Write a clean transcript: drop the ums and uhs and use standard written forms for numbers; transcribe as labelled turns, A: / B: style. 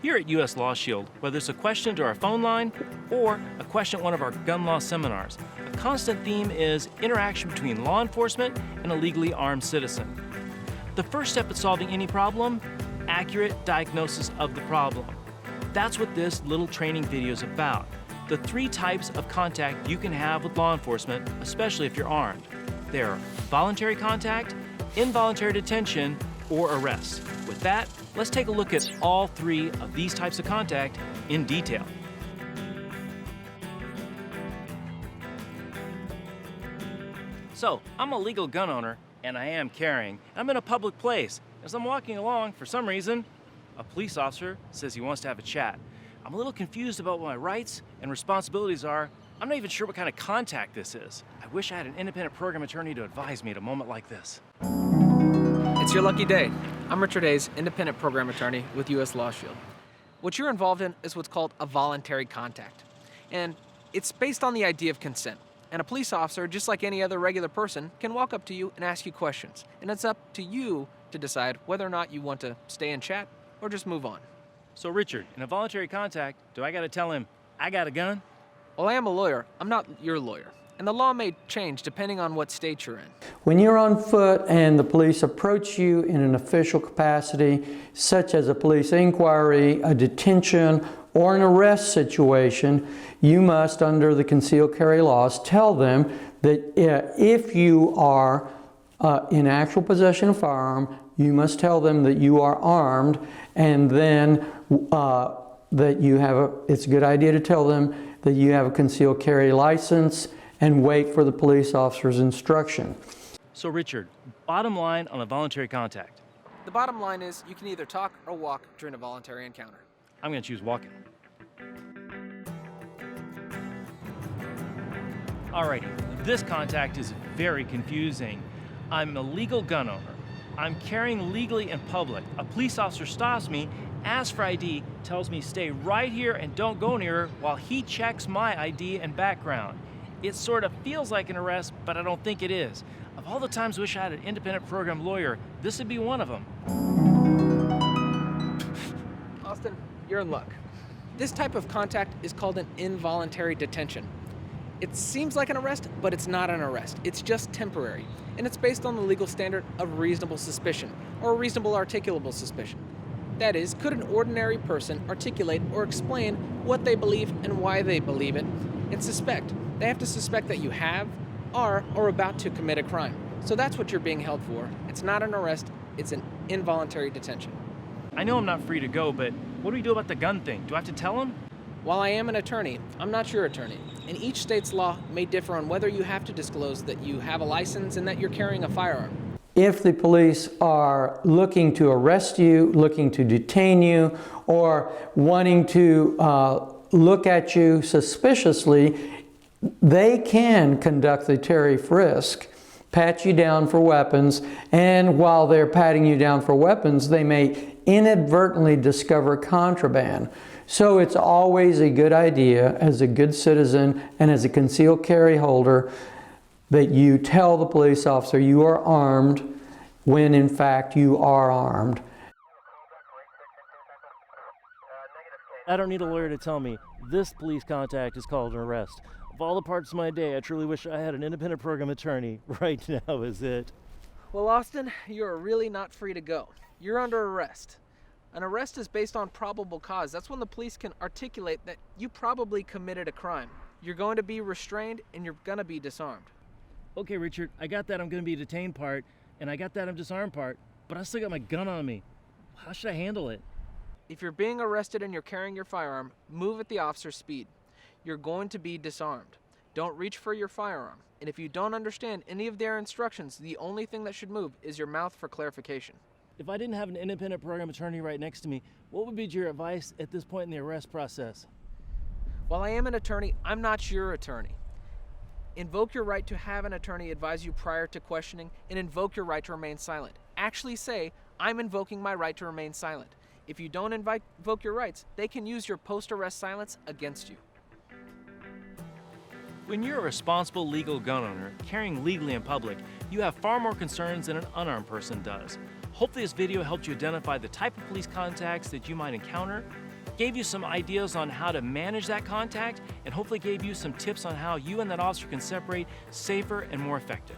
A: Here at US LawShield, whether it's a question to our phone line or a question at one of our gun law seminars, a constant theme is interaction between law enforcement and a legally armed citizen. The first step in solving any problem, accurate diagnosis of the problem. That's what this little training video is about. The 3 types of contact you can have with law enforcement, especially if you're armed. They're voluntary contact, involuntary detention, or arrest. With that, let's take a look at all 3 of these types of contact in detail. So, I'm a legal gun owner, and I am carrying. I'm in a public place. As I'm walking along, for some reason, a police officer says he wants to have a chat. I'm a little confused about what my rights and responsibilities are. I'm not even sure what kind of contact this is. I wish I had an independent program attorney to advise me at a moment like this.
B: It's your lucky day. I'm Richard Hayes, independent program attorney with US LawShield. What you're involved in is what's called a voluntary contact. And it's based on the idea of consent. And a police officer, just like any other regular person, can walk up to you and ask you questions. And it's up to you to decide whether or not you want to stay and chat or just move on.
A: So Richard, in a voluntary contact, do I gotta tell him I got a gun?
B: Well, I am a lawyer. I'm not your lawyer. And the law may change depending on what state you're in.
C: When you're on foot and the police approach you in an official capacity, such as a police inquiry, a detention, or an arrest situation, you must, under the concealed carry laws, tell them that if you are in actual possession of a firearm, you must tell them that you are armed, and then that you have it's a good idea to tell them that you have a concealed carry license and wait for the police officer's instruction.
A: So Richard, bottom line on a voluntary contact.
B: The bottom line is you can either talk or walk during a voluntary encounter.
A: I'm gonna choose walking. Alrighty, this contact is very confusing. I'm a legal gun owner. I'm carrying legally in public. A police officer stops me, asks for ID, tells me stay right here and don't go near while he checks my ID and background. It sort of feels like an arrest, but I don't think it is. Of all the times I wish I had an independent program lawyer, this would be one of them.
B: Austin, you're in luck. This type of contact is called an involuntary detention. It seems like an arrest, but it's not an arrest. It's just temporary. And it's based on the legal standard of reasonable suspicion, or reasonable articulable suspicion. That is, could an ordinary person articulate or explain what they believe and why they believe it, and suspect. They have to suspect that you have, are, or about to commit a crime. So that's what you're being held for. It's not an arrest, it's an involuntary detention.
A: I know I'm not free to go, but what do we do about the gun thing? Do I have to tell him?
B: While I am an attorney, I'm not your attorney, and each state's law may differ on whether you have to disclose that you have a license and that you're carrying a firearm.
C: If the police are looking to arrest you, looking to detain you, or wanting to look at you suspiciously, they can conduct the Terry frisk, pat you down for weapons, and while they're patting you down for weapons, they may inadvertently discover contraband. So it's always a good idea as a good citizen and as a concealed carry holder that you tell the police officer you are armed when in fact you are armed.
A: I don't need a lawyer to tell me this police contact is called an arrest. Of all the parts of my day, I truly wish I had an independent program attorney. Right now is it.
B: Well, Austin, you're really not free to go. You're under arrest. An arrest is based on probable cause. That's when the police can articulate that you probably committed a crime. You're going to be restrained and you're going to be disarmed.
A: Okay, Richard, I got that I'm going to be detained part, and I got that I'm disarmed part, but I still got my gun on me. How should I handle it?
B: If you're being arrested and you're carrying your firearm, move at the officer's speed. You're going to be disarmed. Don't reach for your firearm. And if you don't understand any of their instructions, the only thing that should move is your mouth for clarification.
A: If I didn't have an independent program attorney right next to me, what would be your advice at this point in the arrest process?
B: While I am an attorney, I'm not your attorney. Invoke your right to have an attorney advise you prior to questioning, and invoke your right to remain silent. Actually say, I'm invoking my right to remain silent. If you don't invoke your rights, they can use your post-arrest silence against you.
A: When you're a responsible legal gun owner, carrying legally in public, you have far more concerns than an unarmed person does. Hopefully this video helped you identify the type of police contacts that you might encounter, gave you some ideas on how to manage that contact, and hopefully gave you some tips on how you and that officer can separate safer and more effective.